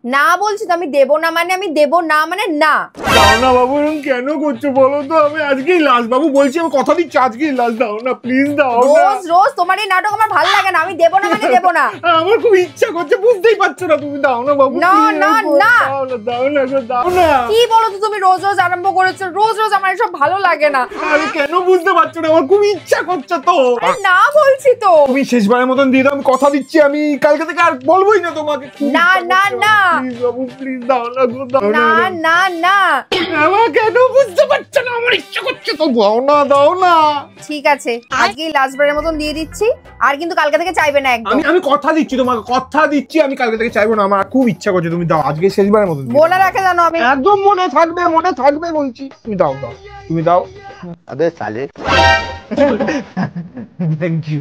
না বলছি তো, আমি দেবো না মানে আমি দেবো না মানে না। দাও না বাবু, এরকম কেন করছো বলো তো? আমি আজকেই লাস্ট বাবু, বলছি আমি কথা দিচ্ছি আজকেই লাস্ট। দাও না প্লিজ, দাও না। রোজ রোজ তোমার এই নাটক আমার ভালো লাগে না, আমি দেবো না মানে দেবো না। আমার খুব ইচ্ছা করছে, বুঝতেই পারছো না তুমি। দাও না বাবু, না না না, দাও না গো, দাও না। কি বলো তো তুমি, রোজ রোজ আরম্ভ করেছো, রোজ রোজ আমার এসব ভালো লাগে না। আমি কেন বুঝতে পারছো না? আমার খুব ইচ্ছা করছে তো। না বলছি তো। তুমি শেষবারের মতন দিয়ে দাও, আমি কথা দিচ্ছি আমি কালকে থেকে আর বলবোই না তোমাকে। না না না, প্লিজ বাবু প্লিজ, দাও না গো, দাও না না না। আমার কেন বুঝতে পারছো না? আমার ইচ্ছা করছে তো। দাও না, দাও না। ঠিক আছে, আজকেই লাস্ট বারের মতন দিয়ে দিচ্ছি, আর কিন্তু কালকে থেকে চাইবে না একদম। আমি কথা দিচ্ছি তোমাকে, কথা দিচ্ছি আমি কালকে থেকে চাইবো না। আমার খুব ইচ্ছা করছে, তুমি দাও আজকে শেষবারের মতন। বলে রাখে জানো, আমি একদম মনে থাকবে, মনে থাকবে বলছি। তুমি দাও, দাও, তুমি দাও। अबे साले থ্যাংক ইউ।